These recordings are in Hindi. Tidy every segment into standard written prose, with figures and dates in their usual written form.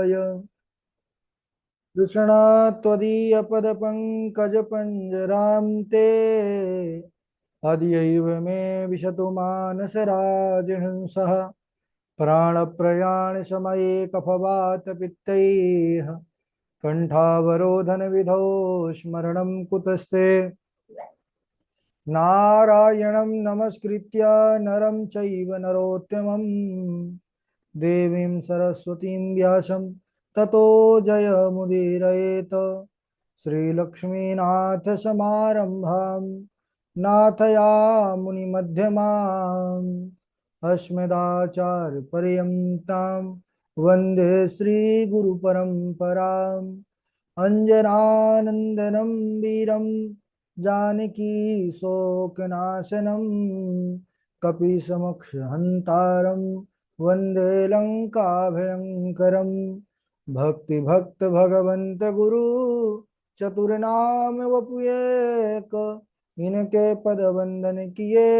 विहाय तृष्णा त्वदीयपदपङ्कजपञ्जरां ते अद्यैव मे विशतु मानसराजहंसः प्राणप्रयाणसमये कफवातपित्तैः कण्ठावरोधनविधौ स्मरणं कुतस्ते नारायणं नमस्कृत्य नरं चैव नरोत्तमं देवीं सरस्वतीं व्यासं ततो जयमुदीरयेत् श्रीलक्ष्मीनाथसमारम्भां नाथयामुनिमध्यमाम् अस्मदाचार्यपर्यन्तां वन्दे श्रीगुरुपरम्पराम् अञ्जनानन्दनं वीरं जानकी शोकनाशनं कपिसमक्षहन्तारं वन्दे लङ्काभयङ्करं भक्तिभक्त भगवन्त गुरु चतुर्नाम वपुयेक इनके पद वंदन किए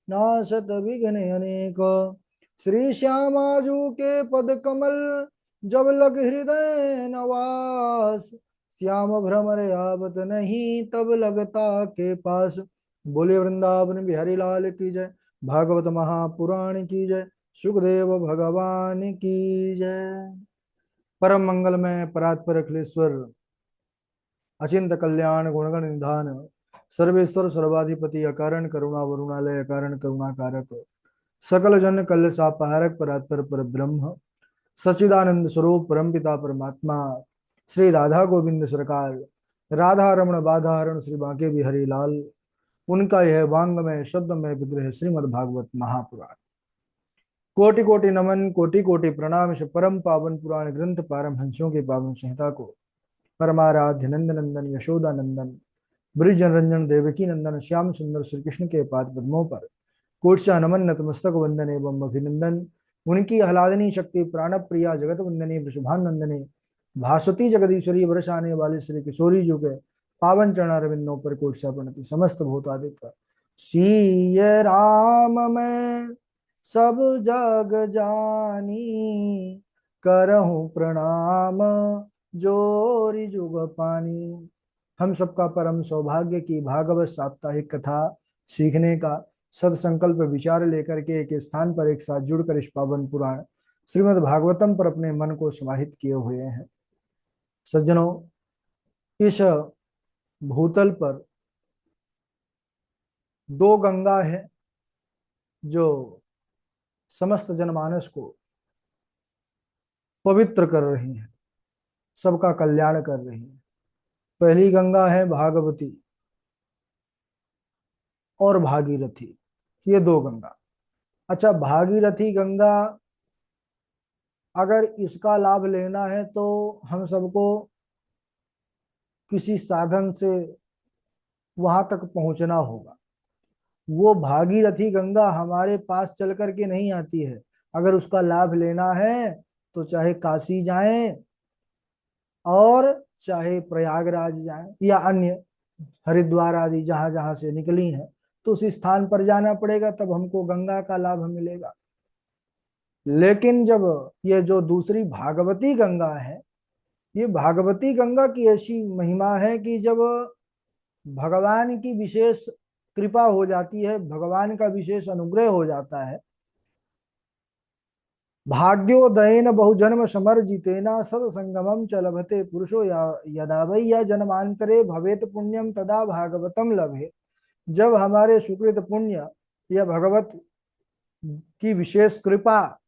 नासत विघ्न अनेक। श्री श्यामाजू के पद कमल जब लग हृदय नवास श्याम भ्रमर आवत नहीं तब लगता के पास। बोले वृंदावन बिहारी लाल की जय, भागवत महापुराण की जय, सुखदेव भगवान की जय। परम मंगलमय परात्पर अखिलेश्वर अचिंत कल्याण गुणगण निधान सर्वेश्वर सर्वाधिपति अकारण करुणा वरुणालय अकारण करुणा कारक सकल जन कल सापहारक परात्पर पर ब्रह्म सच्चिदानंद स्वरूप परमपिता परमात्मा श्री राधा गोविंद सरकार राधा रमण बाधाहरण श्री बांके बिहारी लाल उनका यह वांगमय शब्दमय विग्रह श्रीमद् भागवत महापुराण। कोटि कोटि नमन कोटि कोटि प्रणाम। परम पावन पुराण ग्रंथ पारमहंसों के पावन संहिता को परमाराध्य नंद नंदन यशोदा नंदन ब्रिज रंजन देवकी नंदन श्याम सुंदर श्री कृष्ण के पाद पद्मों पर कोटशा नमन नतमस्तक वंदन एवं अभिनंदन। उनकी आह्लादनी शक्ति प्राण प्रिया जगत वंदनी वृषभानंदनी भास्वती जगदीश्वरी वर्षाने वाले श्री किशोरी जो के पावन चरणारविंदों पर कोटशा प्रणति। समस्त भूतादित्य सीय राम मैं सब जग जानी करहूं प्रणाम जोरी जुग पानी। हम सबका परम सौभाग्य की भागवत साप्ताहिक कथा सीखने का सदसंकल्प विचार लेकर के एक स्थान पर एक साथ जुड़कर इस पावन पुराण श्रीमद् भागवतम पर अपने मन को समाहित किए हुए हैं। सज्जनों, इस भूतल पर दो गंगा है जो समस्त जनमानस को पवित्र कर रही हैं, सबका कल्याण कर रही हैं। पहली गंगा है भागवती और भागीरथी, ये दो गंगा। अच्छा, भागीरथी गंगा अगर इसका लाभ लेना है तो हम सबको किसी साधन से वहां तक पहुंचना होगा। वो भागीरथी गंगा हमारे पास चल करके नहीं आती है। अगर उसका लाभ लेना है तो चाहे काशी जाएं और चाहे प्रयागराज जाएं या अन्य हरिद्वार आदि जहां जहां से निकली हैं, तो उस स्थान पर जाना पड़ेगा, तब हमको गंगा का लाभ मिलेगा। लेकिन जब ये जो दूसरी भागवती गंगा है, ये भागवती गंगा की ऐसी महिमा है कि जब भगवान की विशेष कृपा हो जाती है, भगवान का विशेष अनुग्रह हो जाता है, भाग्योदयन बहुजन्म समर्जितेना सत्संगमम च लभते पुरुषो यदा वै या जन्मांतरे भवेत पुण्यम तदा भागवतम लभे। जब हमारे सुकृत पुण्य या भगवत की विशेष कृपा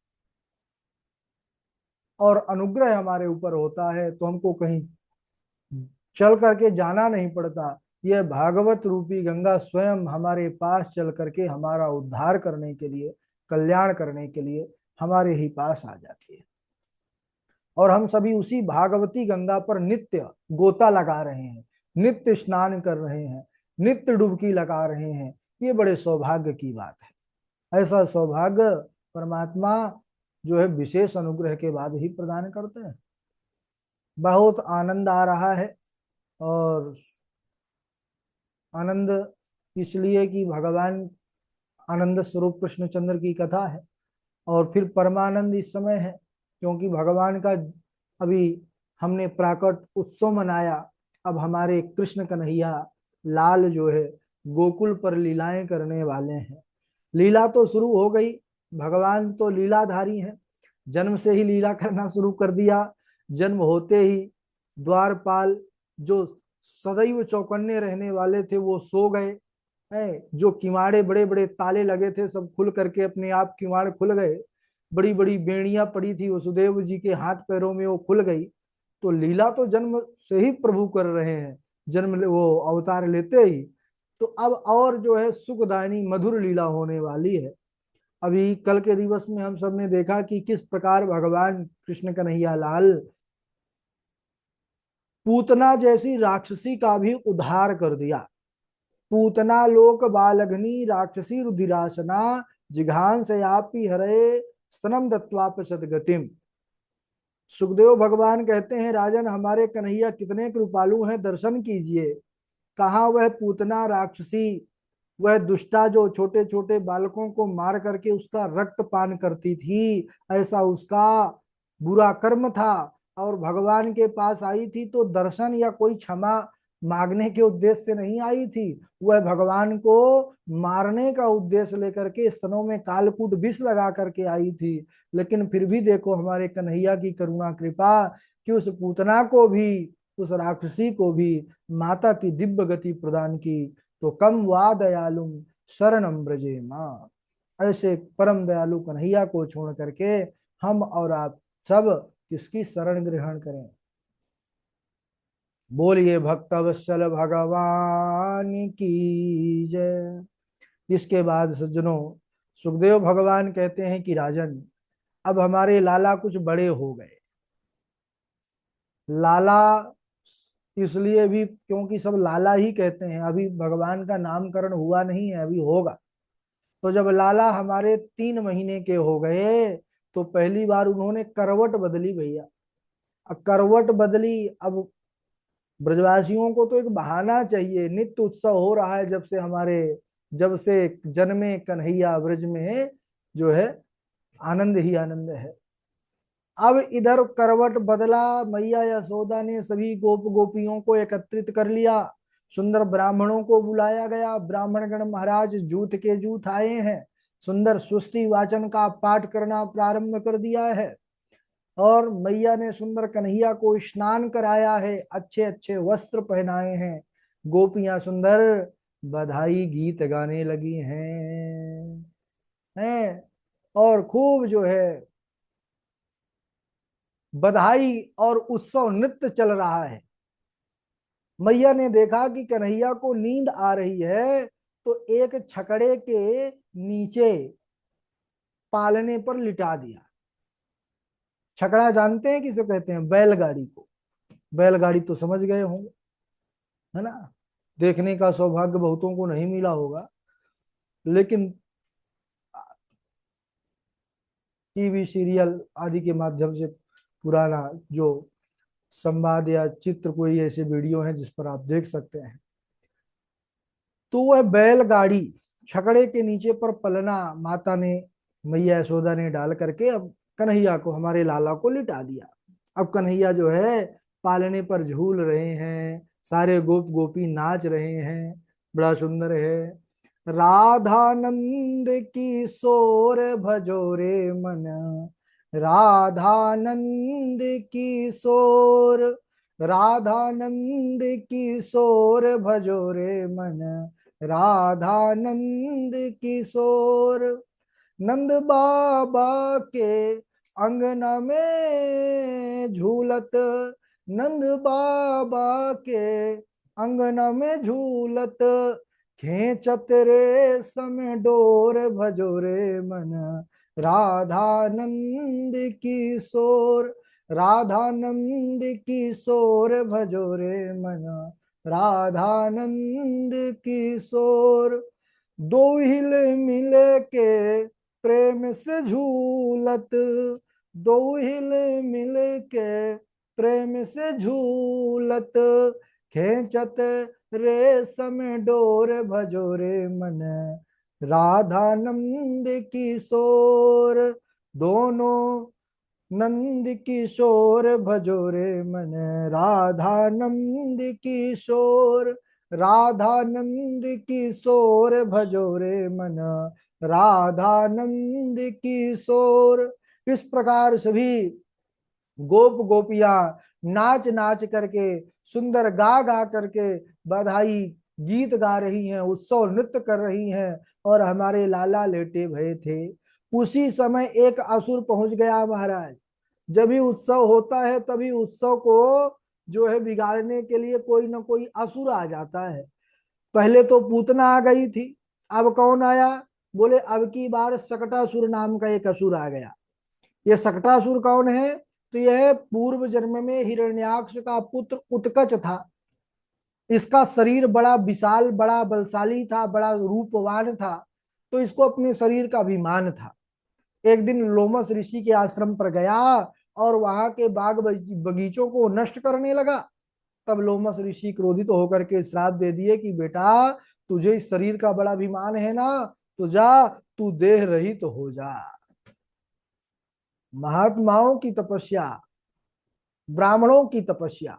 और अनुग्रह हमारे ऊपर होता है तो हमको कहीं चल करके जाना नहीं पड़ता। यह भागवत रूपी गंगा स्वयं हमारे पास चल करके हमारा उद्धार करने के लिए, कल्याण करने के लिए हमारे ही पास आ जाती है। और हम सभी उसी भागवती गंगा पर नित्य गोता लगा रहे हैं, नित्य स्नान कर रहे हैं, नित्य डुबकी लगा रहे हैं। ये बड़े सौभाग्य की बात है। ऐसा सौभाग्य परमात्मा जो है विशेष अनुग्रह के बाद ही प्रदान करते हैं। बहुत आनंद आ रहा है, और आनंद इसलिए कि भगवान आनंद स्वरूप कृष्णचंद्र की कथा है, और फिर परमानंद इस समय है क्योंकि भगवान का अभी हमने प्राकट उत्सव मनाया, अब हमारे कृष्ण कन्हैया लाल जो है गोकुल पर लीलाएं करने वाले हैं। लीला तो शुरू हो गई, भगवान तो लीलाधारी हैं, जन्म से ही लीला करना शुरू कर दिया। जन्म होते ही द्वारपाल जो सदैव चौकन्ने रहने वाले थे वो सो गए हैं, जो किवाड़े बड़े बड़े ताले लगे थे सब खुल करके अपने आप किवाड़ खुल गए, बड़ी बड़ी बेड़ियां पड़ी थी वसुदेव जी के हाथ पैरों में वो खुल गई। तो लीला तो जन्म से ही प्रभु कर रहे हैं, वो अवतार लेते ही। तो अब और जो है सुखदायिनी मधुर लीला होने वाली है। अभी कल के दिवस में हम सब ने देखा कि किस प्रकार भगवान कृष्ण कन्हैया लाल पूतना जैसी राक्षसी का भी उद्धार कर दिया। पूतना लोक बालघनी राक्षसी रुधिरासना जिघान से आपी हरे स्तनम दत्वापसद गतिम। सुखदेव भगवान कहते हैं राजन हमारे कन्हैया कितने कृपालु हैं, दर्शन कीजिए। कहा वह पूतना राक्षसी, वह दुष्टा जो छोटे छोटे बालकों को मार करके उसका रक्त पान करती थी, ऐसा उसका बुरा कर्म था, और भगवान के पास आई थी तो दर्शन या कोई क्षमा मांगने के उद्देश्य से नहीं आई थी, वह भगवान को मारने का उद्देश्य लेकर के स्तनों में कालकूट विष लगा करके आई थी। लेकिन फिर भी देखो हमारे कन्हैया की करुणा कृपा कि उस पूतना को भी, उस राक्षसी को भी माता की दिव्य गति प्रदान की। तो कम वा दयालु शरणम ब्रजे माँ, ऐसे परम दयालु कन्हैया को छोड़ करके हम और आप सब किसकी शरण ग्रहण करें। बोलिए भक्तवत्सल भगवान की जय। इसके बाद सज्जनों सुखदेव भगवान कहते हैं कि राजन अब हमारे लाला कुछ बड़े हो गए। लाला इसलिए भी क्योंकि सब लाला ही कहते हैं, अभी भगवान का नामकरण हुआ नहीं है, अभी होगा। तो जब लाला हमारे 3 महीने के हो गए तो पहली बार उन्होंने करवट बदली भैया। अब करवट बदली, अब ब्रजवासियों को तो एक बहाना चाहिए, नित्य उत्सव हो रहा है जब से जन्मे कन्हैया ब्रज में जो है आनंद ही आनंद है। अब इधर करवट बदला, मैया यशोदा ने सभी गोप गोपियों को एकत्रित कर लिया, सुंदर ब्राह्मणों को बुलाया गया, ब्राह्मण गण महाराज जूत के जूत आए हैं, सुंदर सुस्ति वाचन का पाठ करना प्रारंभ कर दिया है। और मैया ने सुंदर कन्हैया को स्नान कराया है, अच्छे अच्छे वस्त्र पहनाए हैं, गोपियां सुंदर बधाई गीत गाने लगी हैं और खूब जो है बधाई और उत्सव नृत्य चल रहा है। मैया ने देखा कि कन्हैया को नींद आ रही है तो एक छकड़े के नीचे पालने पर लिटा दिया। छकड़ा जानते हैं किसे कहते हैं? बैलगाड़ी को। बैलगाड़ी तो समझ गए होंगे, है ना? देखने का सौभाग्य बहुतों को नहीं मिला होगा, लेकिन टीवी सीरियल आदि के माध्यम से पुराना जो संवाद या चित्र, कोई ऐसे वीडियो हैं जिस पर आप देख सकते हैं। तो वह बैलगाड़ी छकड़े के नीचे पर पलना माता ने, मैया यशोदा ने डाल करके अब कन्हैया को, हमारे लाला को लिटा दिया। अब कन्हैया जो है पालने पर झूल रहे हैं, सारे गोप गोपी नाच रहे हैं, बड़ा सुंदर है। राधानंद की शोर भजोरे मन, राधानंद की शोर, राधानंद की शोर भजोरे मन, राधानंद किशोर। नंद बाबा के अंगना में झूलत, नंद बाबा के अंगना में झूलत, खेचत रे सम डोर भजोरे मन, राधानंद किशोर, राधानंद किशोर भजोरे मन, राधानंद किशोर। दो हिल मिल के प्रेम से झूलत, दो हिल मिल के प्रेम से झूलत, खेचत रेशम डोर भजोरे मन, राधानंद किशोर। दोनों नंद किशोर भजो रे मन, राधा नंद किशोर, राधा नंद किशोर भजो रे मन, राधा नंद किशोर। इस प्रकार सभी गोप गोपियां नाच नाच करके, सुंदर गा गा करके बधाई गीत गा रही हैं, उत्सव नृत्य कर रही हैं, और हमारे लाला लेटे भये थे। उसी समय एक असुर पहुंच गया महाराज। जब भी उत्सव होता है तभी उत्सव को जो है बिगाड़ने के लिए कोई ना कोई असुर आ जाता है। पहले तो पूतना आ गई थी, अब कौन आया? बोले अब की बार सकटासुर नाम का एक असुर आ गया। ये सकटासुर कौन है? तो यह पूर्व जन्म में हिरण्याक्ष का पुत्र उत्कच था। इसका शरीर बड़ा विशाल, बड़ा बलशाली था, बड़ा रूपवान था, तो इसको अपने शरीर का अभिमान था। एक दिन लोमस ऋषि के आश्रम पर गया और वहां के बाग बगीचों को नष्ट करने लगा। तब लोमस ऋषि क्रोधित होकर के श्राप दे दिए कि बेटा, तुझे इस शरीर का बड़ा अभिमान है ना, तो जा, तू देह रहित तो हो जा। महात्माओं की तपस्या, ब्राह्मणों की तपस्या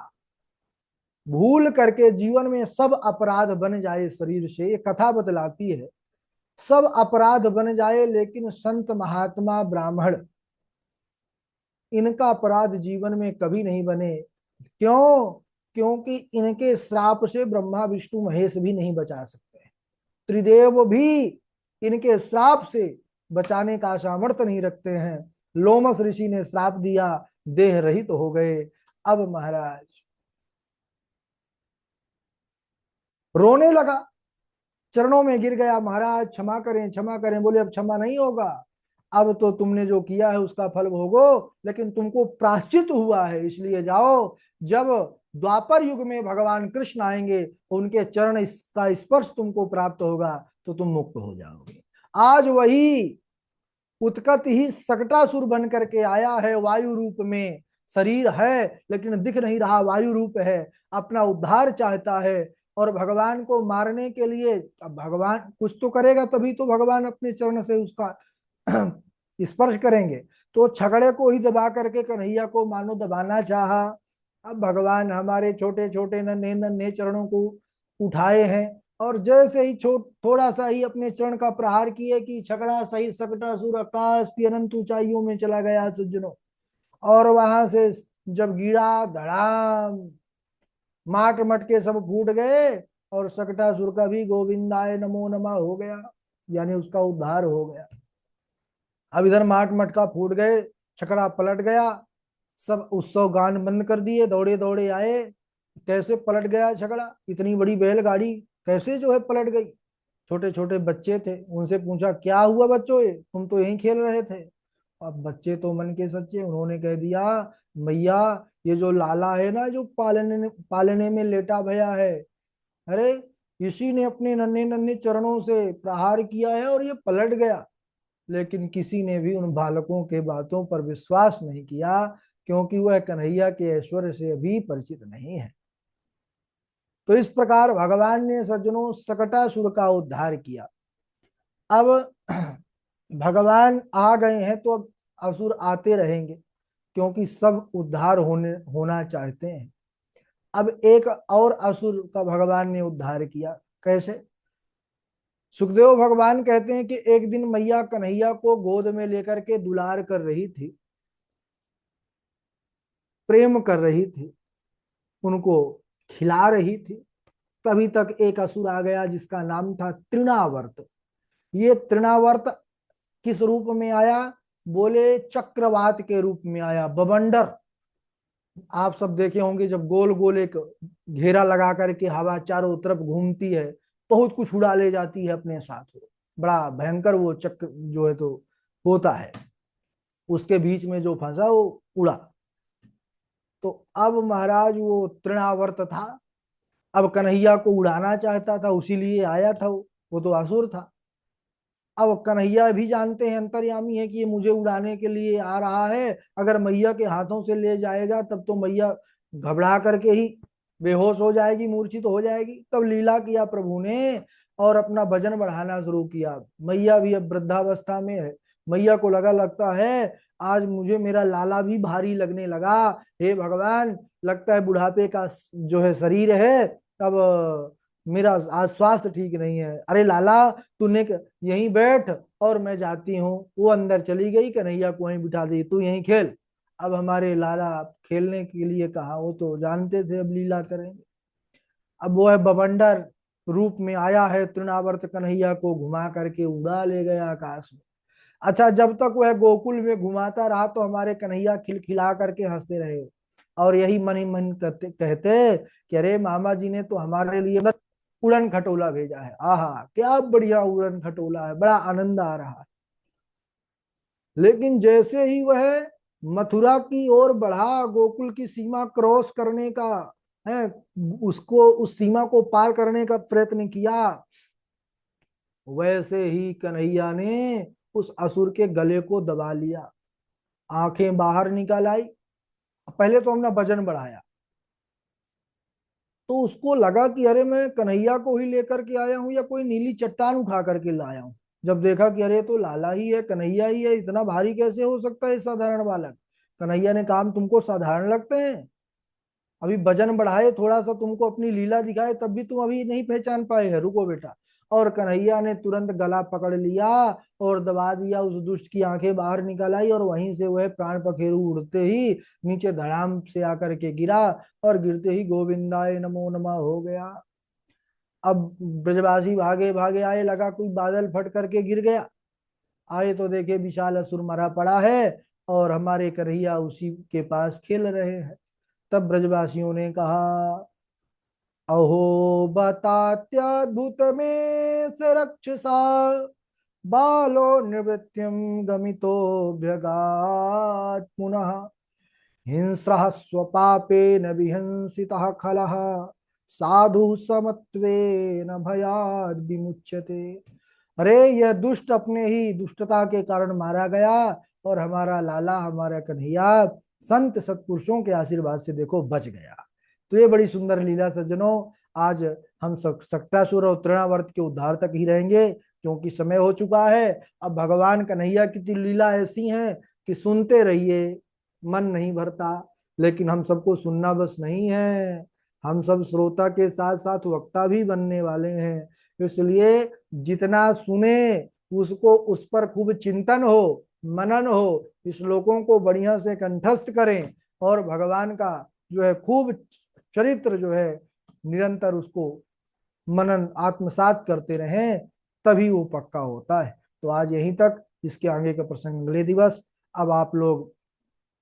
भूल करके जीवन में सब अपराध बन जाए शरीर से, ये कथा बतलाती है। सब अपराध बन जाए लेकिन संत महात्मा ब्राह्मण, इनका अपराध जीवन में कभी नहीं बने। क्यों? क्योंकि इनके श्राप से ब्रह्मा विष्णु महेश भी नहीं बचा सकते, त्रिदेव भी इनके श्राप से बचाने का सामर्थ्य नहीं रखते हैं। लोमस ऋषि ने श्राप दिया, देह रहित तो हो गए। अब महाराज रोने लगा, चरणों में गिर गया, महाराज क्षमा करें क्षमा करें। बोले अब क्षमा नहीं होगा, अब तो तुमने जो किया है उसका फल भोगो, लेकिन तुमको प्रायश्चित हुआ है, इसलिए जाओ। जब द्वापर युग में भगवान कृष्ण आएंगे, उनके चरण का स्पर्श तुमको प्राप्त होगा, तो तुम मुक्त हो जाओगे। आज वही उत्कट ही सकटासुर बन करके आया है, वायु रूप में शरीर है लेकिन दिख नहीं रहा, वायु रूप है, अपना उद्धार चाहता है। और भगवान को मारने के लिए, अब भगवान कुछ तो करेगा तभी तो भगवान अपने चरण से उसका स्पर्श करेंगे। तो छगड़े को ही दबा करके कन्हैया को मानो दबाना चाहा। अब भगवान हमारे छोटे छोटे नन्हे नन्हे चरणों को उठाए हैं, और जैसे ही थोड़ा सा ही अपने चरण का प्रहार किए कि छकड़ा सही सकटासुर आकाश की अनंत ऊंचाइयों में चला गया सज्जनों। और वहां से जब गिरा, धड़ाम, माट मटके सब फूट गए, और सकटासुर का भी गोविंदाय नमो नमः हो गया, यानी उसका उद्धार हो गया। अब इधर माट मटका फूट गए, छकड़ा पलट गया, सब उत्सव गान बंद कर दिए, दौड़े दौड़े आए। कैसे पलट गया छकड़ा? इतनी बड़ी बैलगाड़ी कैसे जो है पलट गई? छोटे छोटे बच्चे थे, उनसे पूछा क्या हुआ बच्चों, ये तुम तो यहीं खेल रहे थे। अब बच्चे तो मन के सच्चे, उन्होंने कह दिया मैया, ये जो लाला है ना, जो पालने पालने में लेटा भया है, अरे इसी ने अपने नन्हे नन्हे चरणों से प्रहार किया है और ये पलट गया। लेकिन किसी ने भी उन बालकों के बातों पर विश्वास नहीं किया, क्योंकि वह कन्हैया के ऐश्वर्य से अभी परिचित नहीं है। तो इस प्रकार भगवान ने सज्जनों सकटासुर का उद्धार किया। अब भगवान आ गए हैं तो अब असुर आते रहेंगे, क्योंकि सब उद्धार होना चाहते हैं। अब एक और असुर का भगवान ने उद्धार किया। कैसे? सुखदेव भगवान कहते हैं कि एक दिन मैया कन्हैया को गोद में लेकर के दुलार कर रही थी, प्रेम कर रही थी, उनको खिला रही थी। तभी तक एक असुर आ गया जिसका नाम था तृणावर्त। ये तृणावर्त किस रूप में आया? बोले चक्रवात के रूप में आया, बवंडर। आप सब देखे होंगे जब गोल गोल एक घेरा लगा करके हवा चारों तरफ घूमती है, बहुत कुछ उड़ा ले जाती है अपने साथ। बड़ा भयंकर वो चक्र जो है तो होता है, उसके बीच में जो फंसा वो उड़ा। तो अब महाराज वो तृणावर्त था, अब कन्हैया को उड़ाना चाहता था, उसी लिए आया था वो तो असुर था। अब कन्हैया भी जानते हैं, अंतर्यामी है, कि ये मुझे उड़ाने के लिए आ रहा है, अगर मैया के हाथों से ले जाएगा तब तो मैया घबरा करके ही बेहोश हो जाएगी, मूर्छित हो जाएगी। तब लीला किया प्रभु ने और अपना वजन बढ़ाना शुरू किया। मैया भी अब वृद्धावस्था में है, मैया को लगता है आज मुझे मेरा लाला भी भारी लगने लगा। हे भगवान, लगता है बुढ़ापे का जो है शरीर है। तब मेरा आज स्वास्थ्य ठीक नहीं है। अरे लाला, तूने यहीं बैठ और मैं जाती हूँ। वो अंदर चली गई, कन्हैया को वहीं बिठा दी, तू यहीं खेल। अब हमारे लाला खेलने के लिए कहा, वो तो जानते थे अब लीला करेंगे। अब वो है बवंडर रूप में आया है, तृणावर्त कन्हैया को घुमा करके उड़ा ले गया आकाश में। अच्छा, जब तक वह गोकुल में घुमाता रहा तो हमारे कन्हैया खिलखिला करके हंसते रहे, और यही मन ही मन कहते कहते कि अरे मामा जी ने तो हमारे लिए बस उड़न खटोला भेजा है। आहा, क्या बढ़िया उड़न खटोला है, बड़ा आनंद आ रहा है। लेकिन जैसे ही वह मथुरा की ओर बढ़ा, गोकुल की सीमा क्रॉस करने का है, उसको उस सीमा को पार करने का प्रयत्न किया, वैसे ही कन्हैया ने उस असुर के गले को दबा लिया, आंखें बाहर निकाल आई। पहले तो हमने वजन बढ़ाया, तो उसको लगा कि अरे मैं कन्हैया को ही लेकर के आया हूं या कोई नीली चट्टान उठा करके लाया हूं। जब देखा कि अरे तो लाला ही है, कन्हैया ही है, इतना भारी कैसे हो सकता है साधारण बालक। कन्हैया ने कहा, तुमको साधारण लगते हैं? अभी वजन बढ़ाए, थोड़ा सा तुमको अपनी लीला दिखाए, तब भी तुम अभी नहीं पहचान पाए हैं, रुको बेटा। और कन्हैया ने तुरंत गला पकड़ लिया और दबा दिया, उस दुष्ट की आंखें बाहर निकल आई, और वहीं से वह प्राण पखेरु उड़ते ही नीचे धड़ाम से आकर के गिरा, और गिरते ही गोविंदाय नमो नमः हो गया। अब ब्रजवासी भागे भागे आए, लगा कोई बादल फट करके गिर गया। आए तो देखे विशाल असुर मरा पड़ा है, और हमारे कन्हैया उसी के पास खेल रहे हैं। तब ब्रजवासियों ने कहा, अहो बतात्यद्भुत में से रक्षसा, बालो निवृत्तिम गमितो व्यगात् पुनः, हिंस्रः स्वपापेन विहंसितः खलः, साधु समत्वेन भयाद् विमुच्यते। अरे यह दुष्ट अपने ही दुष्टता के कारण मारा गया, और हमारा लाला, हमारा कन्हैया संत सत्पुरुषों के आशीर्वाद से देखो बच गया। तो ये बड़ी सुंदर लीला सज्जनों। आज हम सक्टासुर और तृणावर्त के उद्धार तक ही रहेंगे, क्योंकि समय हो चुका है। अब भगवान कन्हैया की तो लीला ऐसी है कि सुनते रहिए, मन नहीं भरता। लेकिन हम सबको सुनना बस नहीं है, हम सब श्रोता के साथ साथ वक्ता भी बनने वाले हैं। इसलिए जितना सुने, उसको उस पर खूब चिंतन हो, मनन हो, श्लोकों को बढ़िया से कंठस्थ करें, और भगवान का जो है खूब चरित्र जो है निरंतर उसको मनन आत्मसात करते रहें, तभी वो पक्का होता है। तो आज यहीं तक, इसके आगे का प्रसंग अगले दिवस। अब आप लोग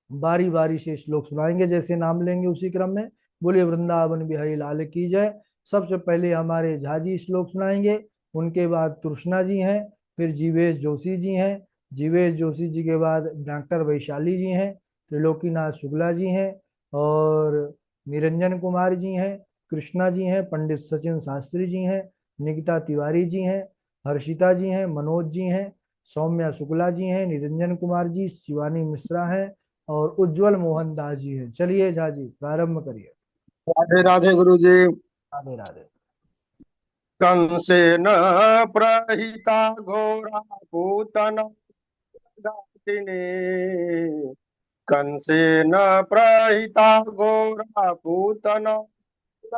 बारी बारी से श्लोक सुनाएंगे, जैसे नाम लेंगे उसी क्रम में। बोलिए वृंदावन बिहारी लाल की जय। सबसे पहले हमारे झाजी श्लोक सुनाएंगे, उनके बाद तृष्णा जी हैं, फिर जीवेश जोशी जी हैं, जीवेश जोशी जी के बाद डॉक्टर वैशाली जी हैं, त्रिलोकीनाथ शुक्ला जी हैं, और निरंजन कुमार जी हैं, कृष्णा जी हैं, पंडित सचिन शास्त्री जी हैं, निकिता तिवारी जी हैं, हर्षिता जी हैं, मनोज जी हैं, सौम्या शुक्ला जी हैं, निरंजन कुमार जी, शिवानी मिश्रा हैं, और उज्जवल मोहन दास जी हैं। चलिए झा जी, प्रारंभ करिए। राधे राधे गुरु जी। राधे राधे। कंसेन प्रहिता घोरा पूतना घातिने। कंसेन प्रहिता घोरा पूतना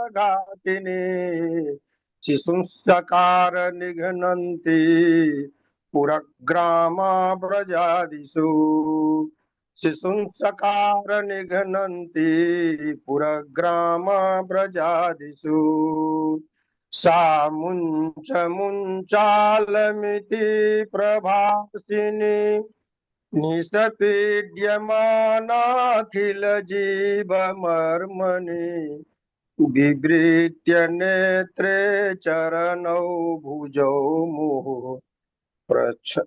घातिने। शिशुंसकार निघ्नन्ति पुरग्रामा व्रजादिषु। शिशुंसकार निघ्नन्ति पुरग्रामा व्रजादिषु। सा मुञ्च मुञ्चालमिति प्रभासिनी। निषपीड्यमानाखिलजीवमर्मणि। विवृत्य नेत्रे चरणौ भुजौ मुहुः प्रच्छ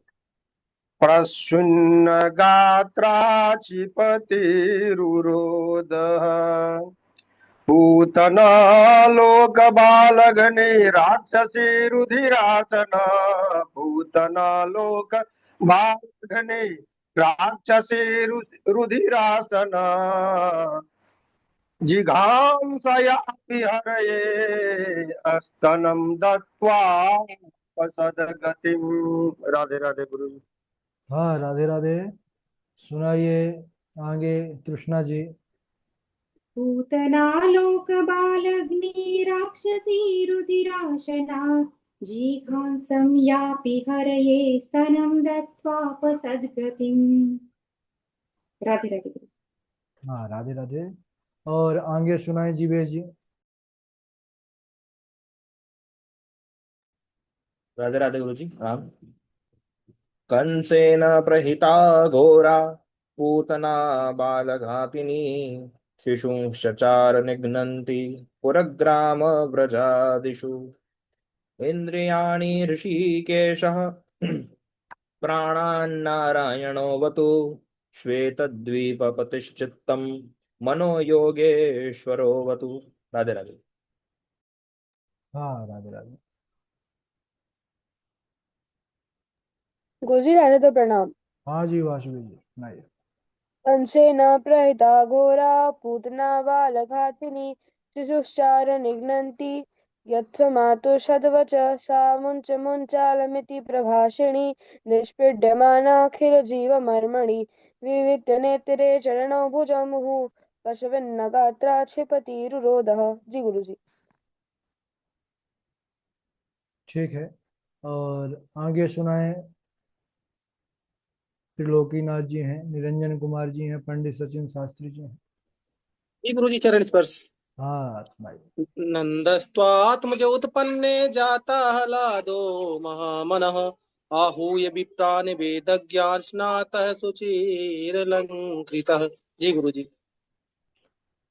प्रसून्नगात्रा चिपतिरुरोदः। पूतना लोकबालघने राक्षसी रुधिरासना। पूतना लोक बालघने राक्षसी रुधिरासना। जिघांसयापि हरये अस्तनं दत्त्वा प्रसदगतिम्। राधे राधे गुरु जी। हाँ, राधे राधे। सुनाइए आगे तृष्णा जी। पूतनालोक बालग्नि राक्षसी रुधिराशना जिघांसं यापि हरये स्तनं दत्त्वापसद्गतिम्। राधे राधे गुरु। हाँ राधे राधे। और आगे सुनाए जीवेश जी। राधे राधे गुरु जी। राम। कंसेन प्रहिता घोरा पूतना बालघातिनी शिशुश्चचार निघ्नन्ति पुरग्राम व्रजादिषु इन्द्रियाणि ऋषिकेशः प्राणान्नारायणो वतु श्वेतद्वीपपतिश्चित्तं मनो योगेश्वरो वतु। राधे राधे। हाँ राधे राधे। गुरुजी राधे तो प्रणाम। हाँ जी वासुदेव जी सुनाइए। कंसेन प्रहिता घोरा पूतना बालघातिनी शिशुश्चार निघ्नन्ति यत्समातु शतवच सा मुञ्च मुञ्चालमिति प्रभाषिणी निष्पीड्यमानाखिलजीवमर्मणि विवित्य नेत्रे चरणौ भुजौ मुहुः पशविन्न गात्रा क्षिपतिरुरोधः। जी गुरुजी। ठीक है। और आगे सुनाए त्रिलोकीनाथ जी हैं, निरंजन कुमार जी हैं, पंडित सचिन शास्त्री जी हैं। जी गुरु जी चरण स्पर्श। हाँ सुनाइए। नंदस्त्वात्मजोत्पन्ने जाता हलादो महामनः आहूय विप्रान् वेदज्ञान स्नातः सुचिरलंकृतः। जी गुरु जी।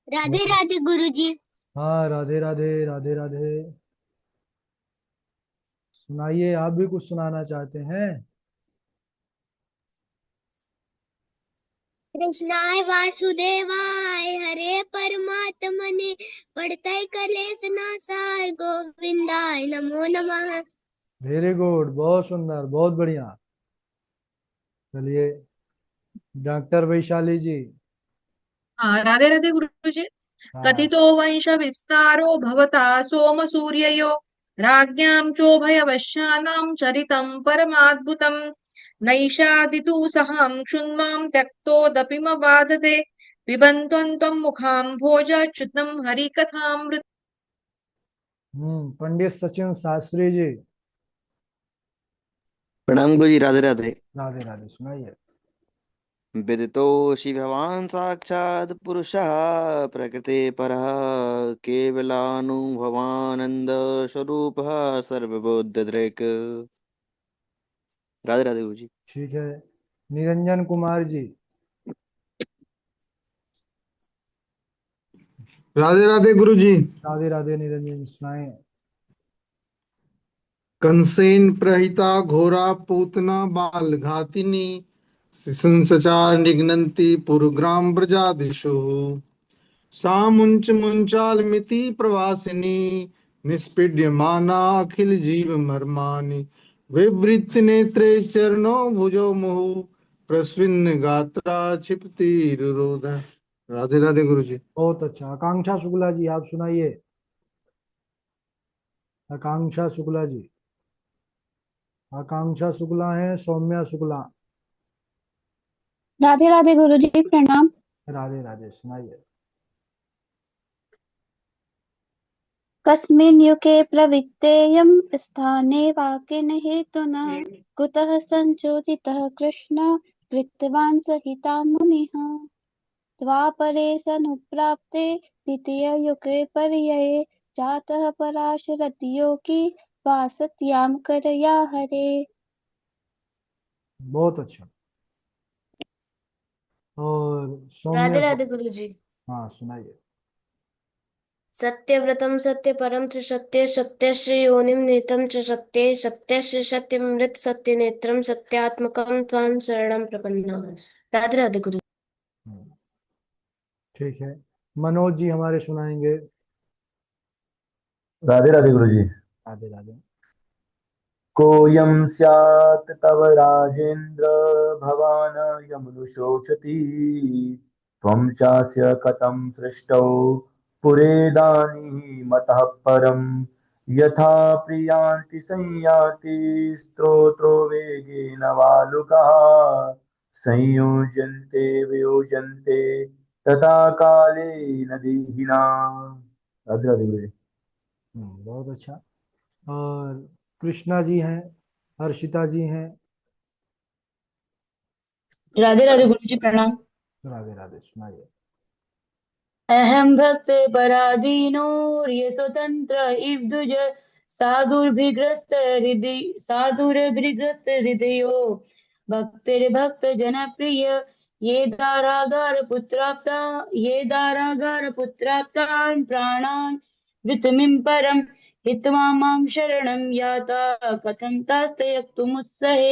राधे राधे गुरुजी। हाँ राधे राधे राधे राधे। सुनाइए, आप भी कुछ सुनाना चाहते हैं? कृष्णाय वासुदेवाय हरे परमात्मने पढ़ते कलेश नासाय गोविंदाय नमो नमः। वेरी गुड, बहुत सुंदर, बहुत बढ़िया। चलिए डॉक्टर वैशाली जी। हाँ राधे राधे गुरुजी। हाँ। कथितो वंश विस्तारो भवता सोम सूर्ययो राज्ञां चोभयवश्यानां चरितं परमाद्भुतम् नैषादितु सहां क्षुन्मां त्यक्तोदपिमबाधते पिबन्त्वन्त्वं मुखां भोजच्युतं हरिकथामृत। पंडित सचिन शास्त्री जी। प्रणाम गुरु जी। राधे राधे। राधे राधे सुनाइए। विदितोषि भवान् साक्षात् पुरुषः प्रकृते परः केवलानुभवानंद स्वरूपः सर्वबोधदृक्। राधे राधे गुरु जी। ठीक है। निरंजन कुमार जी। राधे राधे गुरु जी। राधे राधे निरंजन सुनाए। कंसेन प्रहिता घोरा पूतना बाल घातिनी शिशुंसचार निघ्नन्ति पुरुग्राम व्रजादिषु सा मुंच मुंचालमिति प्रवासिनी निष्पीड्यमाना अखिल जीव मर्माणि विवृत नेत्रे चरणो भुजो मुहु प्रस्विन्न गात्रा क्षिपति रुरोध। राधे राधे गुरु जी। बहुत अच्छा। आकांक्षा शुक्ला जी आप सुनाइए। आकांक्षा शुक्ला जी। आकांक्षा शुक्ला है, सौम्या शुक्ला। राधे राधे गुरुजी प्रणाम। राधे राधे सुनाइए। कस्मिन् युगे प्रवृत्तेयं स्थाने वाकेन हेतुना कुतः संचोदितः कृष्ण कृतवान् सहिता मुनिः। द्वापरे समुप्राप्ते द्वितीययुगे पर्यये जातः पराशरति योगी वासत्यां करया हरे। बहुत अच्छा। और राधे सौम्या राधे गुरुजी। हाँ सुनाइए। सत्यव्रतं सत्यपरं च सत्ये सत्यश्री योनिं निहितं च सत्ये सत्यश्री सत्यमृत सत्यनेत्रं सत्यात्मकं त्वां शरणं प्रपन्नम्। राधे राधे गुरु। ठीक है। मनोज जी हमारे सुनाएंगे। राधे राधे गुरु जी। राधे राधे। कोऽयं स्यात् तव राजेन्द्र भवान् यमनुशोचति त्वं चास्य कथं सृष्टौ पुरेदानीमतः परं यथा प्रियान्ति संयाति स्तोत्रो वेगेन वालुकः संयोजन्ते वियोजन्ते तथा काले नदीहिना। राधे राधे गुरु जी। बहुत अच्छा। और कृष्णा जी हैं, हर्षिता जी हैं। राधे राधे गुरु जी, प्रणाम। राधे राधे, सुनाइए। अहम भक्त पराधीनो ये स्वतंत्र इव द्विज साधुर्भिग्रस्त हृदयो भक्तिर्भक्त जनप्रिय ये दारागार पुत्राप्तान् प्राणान् वितुमिं परम हित्वा मां शरणं याता कथं तास्तयक्तुमुत्सहे